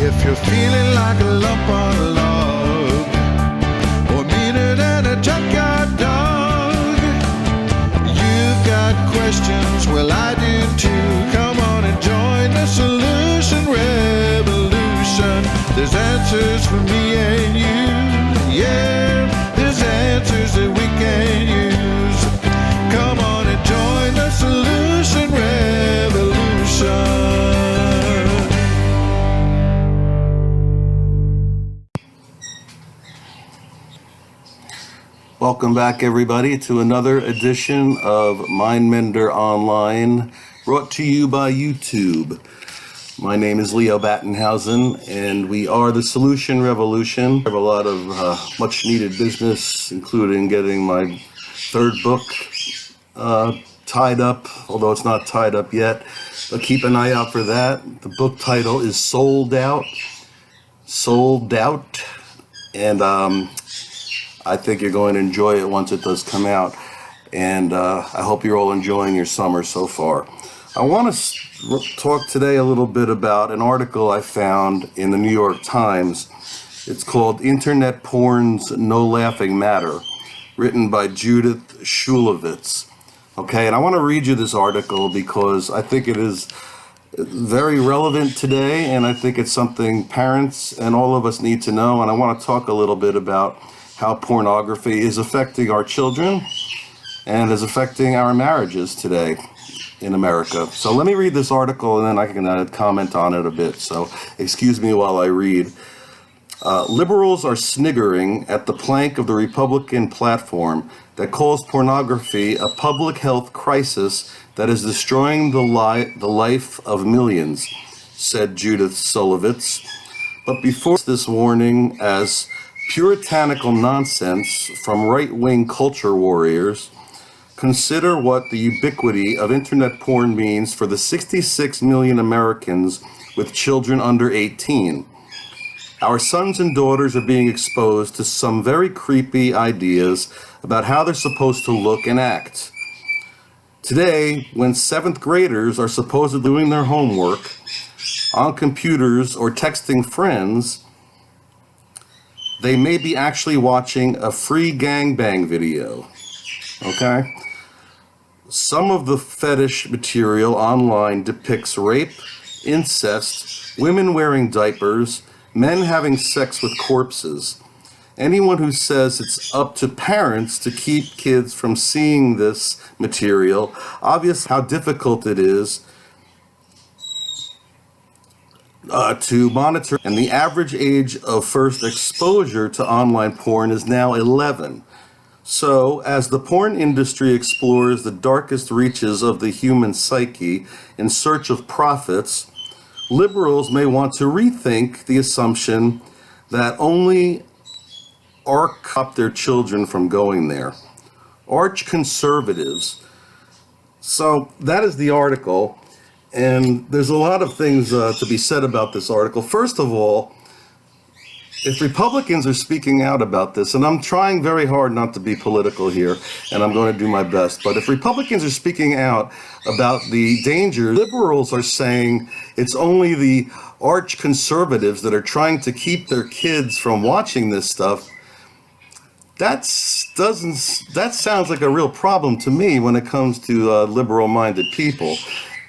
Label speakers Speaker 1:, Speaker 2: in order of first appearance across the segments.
Speaker 1: If you're feeling like a lump on a log, or meaner than a junkyard dog, you've got questions, well I do too. Come on and join the solution revolution. There's answers for me and you. Yeah, there's answers that we can use. Come on and join the solution revolution.
Speaker 2: Welcome back, everybody, to another edition of Mender Online, brought to you by YouTube. My name is Leo Battenhausen, and we are the Solution Revolution. I have a lot of much-needed business, including getting my third book tied up, although it's not tied up yet. But keep an eye out for that. The book title is Sold Out. And I think you're going to enjoy it once it does come out, and I hope you're all enjoying your summer so far. I want to talk today a little bit about an article I found in the New York Times. It's called Internet Porn's No Laughing Matter, written by Judith Shulevitz. Okay, and I want to read you this article because I think it is very relevant today, and I think it's something parents and all of us need to know, and I want to talk a little bit about how pornography is affecting our children and is affecting our marriages today in America. So let me read this article and then I can comment on it a bit. So excuse me while I read. Liberals are sniggering at the plank of the Republican platform that calls pornography a public health crisis that is destroying the life of millions, said Judith Shulevitz. But before this warning as puritanical nonsense from right-wing culture warriors, consider what the ubiquity of internet porn means for the 66 million Americans with children under 18. Our sons and daughters are being exposed to some very creepy ideas about how they're supposed to look and act. Today, when 7th graders are supposedly doing their homework on computers or texting friends, they may be actually watching a free gangbang video, okay? Some of the fetish material online depicts rape, incest, women wearing diapers, men having sex with corpses. Anyone who says it's up to parents to keep kids from seeing this material, obvious how difficult it is to monitor, and the average age of first exposure to online porn is now 11. So, as the porn industry explores the darkest reaches of the human psyche in search of profits, liberals may want to rethink the assumption that only stop their children from going there. Arch conservatives. So, that is the article. And there's a lot of things to be said about this article. First of all, if Republicans are speaking out about this, and I'm trying very hard not to be political here, and I'm going to do my best, but if Republicans are speaking out about the danger, liberals are saying it's only the arch conservatives that are trying to keep their kids from watching this stuff, that sounds like a real problem to me when it comes to liberal-minded people.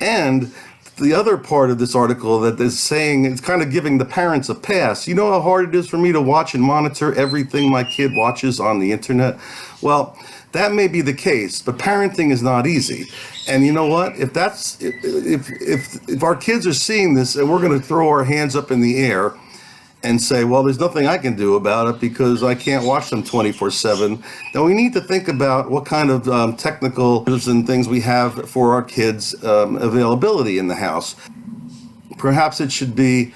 Speaker 2: And the other part of this article that is saying, it's kind of giving the parents a pass. You know how hard it is for me to watch and monitor everything my kid watches on the internet? Well, that may be the case, but parenting is not easy. And you know what? If our kids are seeing this and we're going to throw our hands up in the air and say, well, there's nothing I can do about it because I can't watch them 24/7. Now we need to think about what kind of technical and things we have for our kids' availability in the house. Perhaps it should be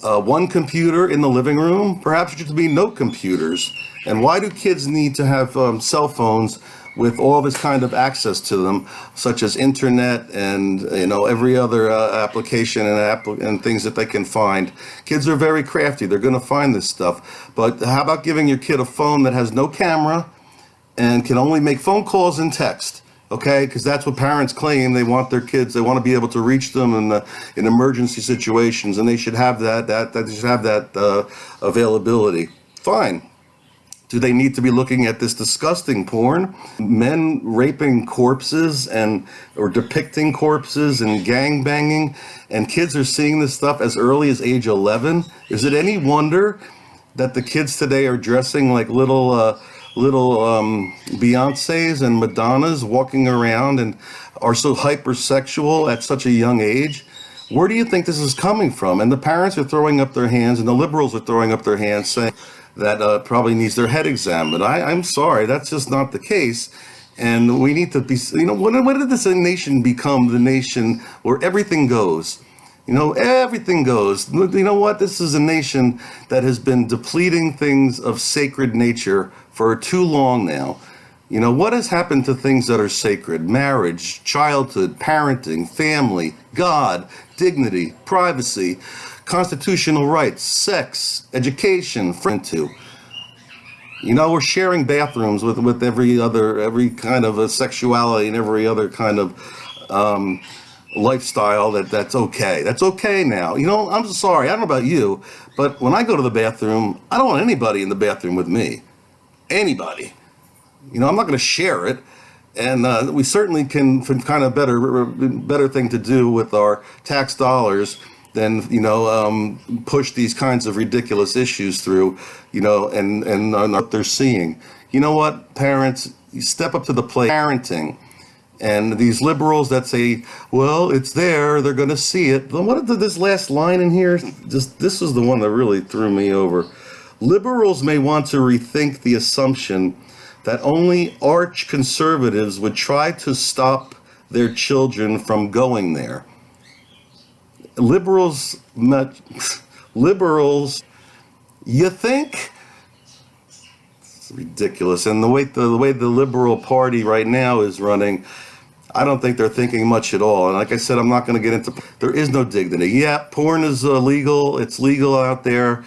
Speaker 2: one computer in the living room. Perhaps it should be no computers. And why do kids need to have cell phones with all this kind of access to them, such as internet and every other application and things that they can find? Kids are very crafty. They're going to find this stuff. But how about giving your kid a phone that has no camera and can only make phone calls and text? Okay, because that's what parents claim. They want their kids. They want to be able to reach them in emergency situations, and they should have that they should have that availability. Fine. Do they need to be looking at this disgusting porn? Men raping corpses or depicting corpses and gang banging, and kids are seeing this stuff as early as age 11. Is it any wonder that the kids today are dressing like little Beyoncés and Madonnas, walking around and are so hypersexual at such a young age? Where do you think this is coming from? And the parents are throwing up their hands, and the liberals are throwing up their hands, saying that probably needs their head examined. I'm sorry, that's just not the case. And we need to be, when did this nation become the nation where everything goes? Everything goes. You know what? This is a nation that has been depleting things of sacred nature for too long now. What has happened to things that are sacred? Marriage, childhood, parenting, family, God, dignity, privacy, constitutional rights, sex, education, too. We're sharing bathrooms with every kind of a sexuality and every other kind of lifestyle that's okay. That's okay now. I'm sorry, I don't know about you, but when I go to the bathroom, I don't want anybody in the bathroom with me. Anybody. I'm not going to share it. And we certainly can kind of better thing to do with our tax dollars than push these kinds of ridiculous issues through, and what they're seeing. You know what, parents, you step up to the plate. Parenting. And these liberals that say, well, it's there, they're going to see it. What did this last line in here? This is the one that really threw me over. Liberals may want to rethink the assumption that only arch conservatives would try to stop their children from going there. Liberals, you think? It's ridiculous. And the way the Liberal Party right now is running, I don't think they're thinking much at all. And like I said, I'm not going to get into. There is no dignity. Yeah, porn is legal. It's legal out there.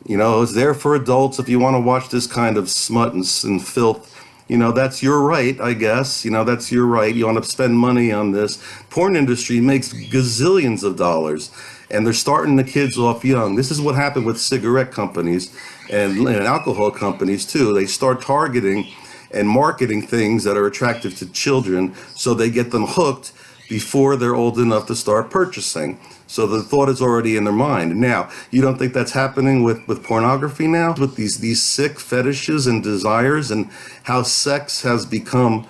Speaker 2: It's there for adults if you want to watch this kind of smut and filth. That's your right, I guess. That's your right. You want to spend money on this. Porn industry makes gazillions of dollars, and they're starting the kids off young. This is what happened with cigarette companies and alcohol companies, too. They start targeting and marketing things that are attractive to children, so they get them hooked before they're old enough to start purchasing. So the thought is already in their mind. Now, you don't think that's happening with pornography now? With these sick fetishes and desires, and how sex has become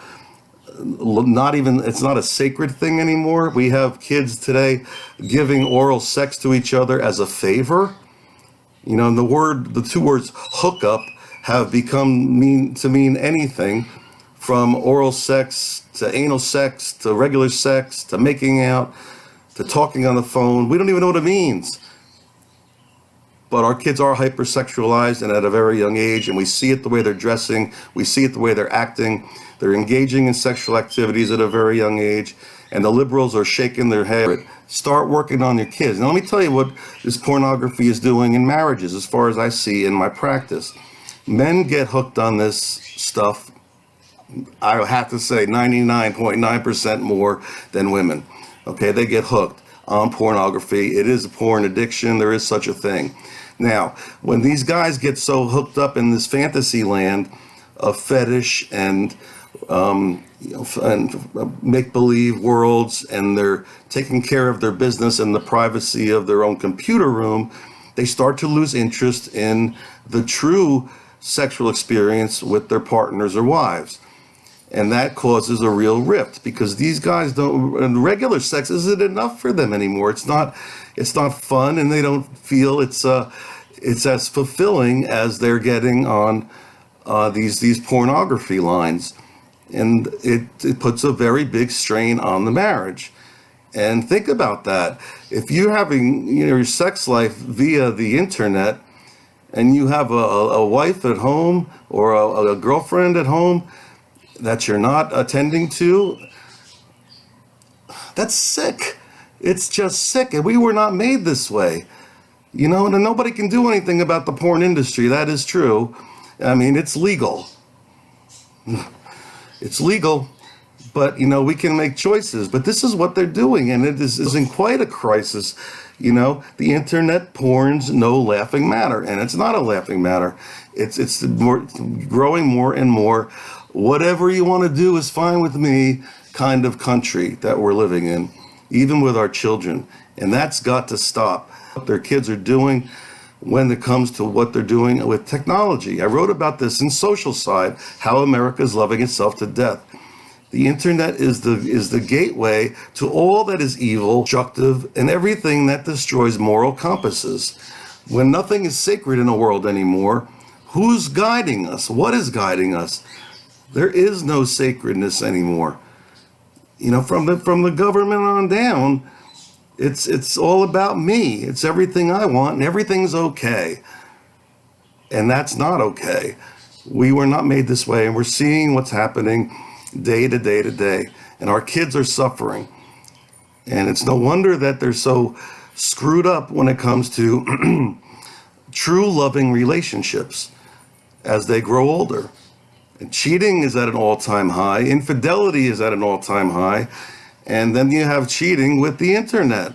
Speaker 2: it's not a sacred thing anymore. We have kids today giving oral sex to each other as a favor. And the two words hookup have become mean anything from oral sex to anal sex to regular sex to making out to talking on the phone. We don't even know what it means. But our kids are hypersexualized and at a very young age, and we see it the way they're dressing, we see it the way they're acting. They're engaging in sexual activities at a very young age, and the liberals are shaking their head. Start working on your kids. Now let me tell you what this pornography is doing in marriages, as far as I see in my practice. Men get hooked on this stuff, I have to say 99.9% more than women. Okay, they get hooked on pornography. It is a porn addiction. There is such a thing. Now, when these guys get so hooked up in this fantasy land of fetish and make-believe worlds, and they're taking care of their business in the privacy of their own computer room, they start to lose interest in the true sexual experience with their partners or wives. And that causes a real rift, because these guys and regular sex isn't enough for them anymore. It's not fun, and they don't feel it's as fulfilling as they're getting on these pornography lines. And it puts a very big strain on the marriage. And think about that. If you're having your sex life via the internet, and you have a wife at home or a girlfriend at home that you're not attending to, that's sick. It's just sick. And we were not made this way. And nobody can do anything about the porn industry. That is true. I mean, it's legal. It's legal, But, we can make choices. But this is what they're doing, and it is in quite a crisis. The internet porn's no laughing matter, and it's not a laughing matter. It's growing more and more. Whatever you want to do is fine with me kind of country that we're living in, even with our children. And that's got to stop. What their kids are doing when it comes to what they're doing with technology. I wrote about this in Social Side, how America is loving itself to death. The internet is the gateway to all that is evil, destructive, and everything that destroys moral compasses. When nothing is sacred in the world anymore, who's guiding us? What is guiding us? There is no sacredness anymore. From the government on down, it's all about me. It's everything I want, and everything's okay. And that's not okay. We were not made this way, and we're seeing what's happening day to day to day, and our kids are suffering. And it's no wonder that they're so screwed up when it comes to true loving relationships as they grow older. And cheating is at an all-time high, infidelity is at an all-time high, and then you have cheating with the internet,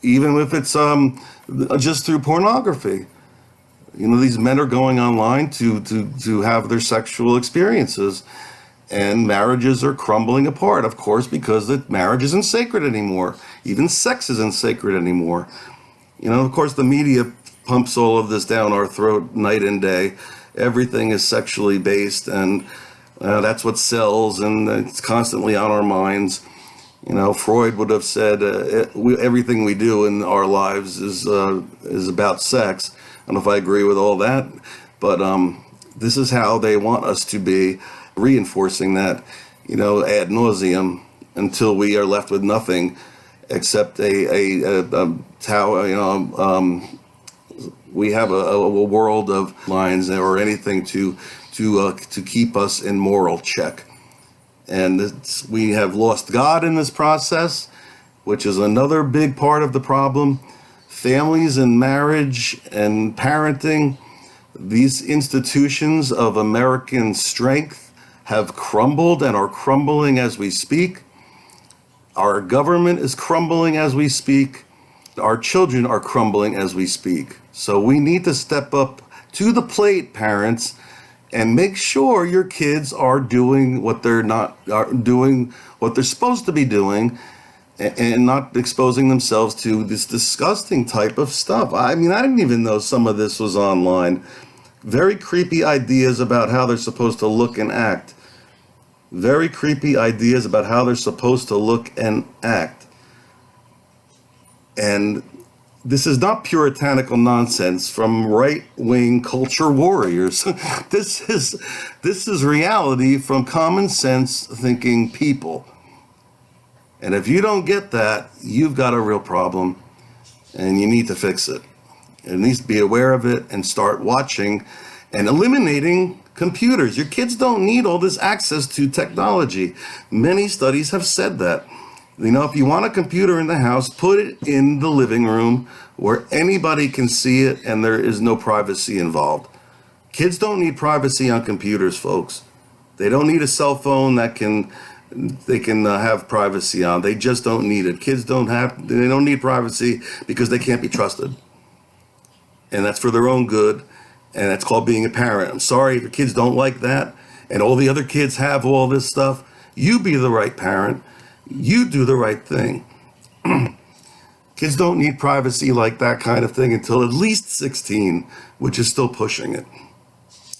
Speaker 2: even if it's just through pornography. These men are going online to have their sexual experiences, and marriages are crumbling apart, of course, because the marriage isn't sacred anymore. Even sex isn't sacred anymore. Of course, the media pumps all of this down our throat night and day. Everything is sexually based, and that's what sells, and it's constantly on our minds. Freud would have said everything we do in our lives is about sex. I don't know if I agree with all that, but this is how they want us to be, reinforcing that, ad nauseum, until we are left with nothing except we have a world of lines or anything to keep us in moral check. And we have lost God in this process, which is another big part of the problem. Families and marriage and parenting, these institutions of American strength have crumbled and are crumbling as we speak. Our government is crumbling as we speak. Our children are crumbling as we speak. So we need to step up to the plate, parents, and make sure your kids are doing what they're supposed to be doing, and not exposing themselves to this disgusting type of stuff. I didn't even know some of this was online. Very creepy ideas about how they're supposed to look and act. Very creepy ideas about how they're supposed to look and act. And this is not puritanical nonsense from right-wing culture warriors. This is reality from common sense thinking people. And if you don't get that, you've got a real problem, and you need to fix it. At least be aware of it and start watching and eliminating computers. Your kids don't need all this access to technology. Many studies have said that. If you want a computer in the house, put it in the living room where anybody can see it and there is no privacy involved. Kids don't need privacy on computers, folks. They don't need a cell phone that they can have privacy on. They just don't need it. Kids don't need privacy because they can't be trusted. And that's for their own good. And that's called being a parent. I'm sorry if your kids don't like that and all the other kids have all this stuff. You be the right parent. You do the right thing. Kids don't need privacy like that kind of thing until at least 16, which is still pushing it.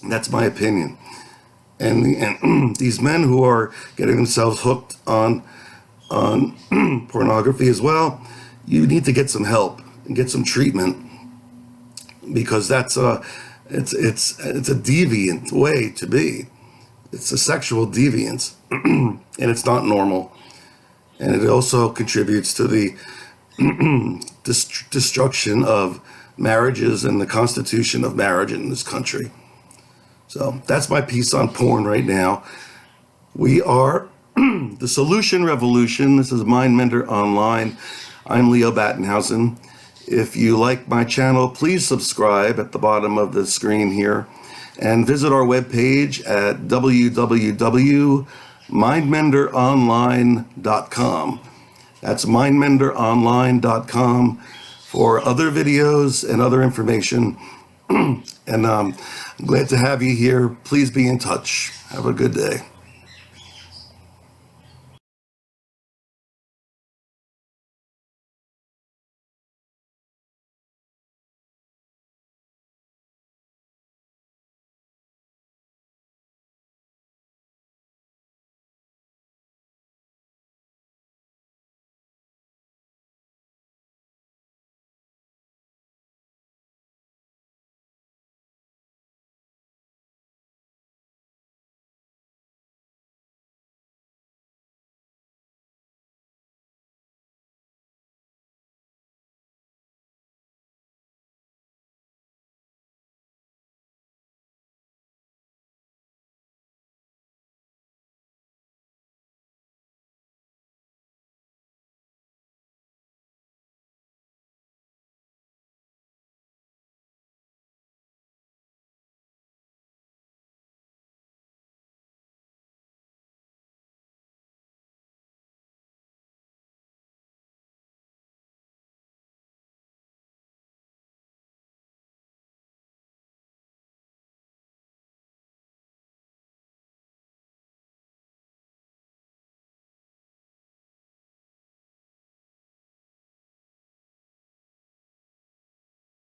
Speaker 2: And that's my opinion. And these men who are getting themselves hooked on pornography as well, you need to get some help and get some treatment, because that's it's a deviant way to be. It's a sexual deviance, and it's not normal. And it also contributes to the destruction of marriages and the constitution of marriage in this country. So that's my piece on porn right now. We are the Solution Revolution. This is Mender Online. I'm Leo Battenhausen. If you like my channel, please subscribe at the bottom of the screen here, and visit our webpage at www.mender.online. mindmenderonline.com. That's mindmenderonline.com for other videos and other information. And I'm glad to have you here. Please be in touch. Have a good day.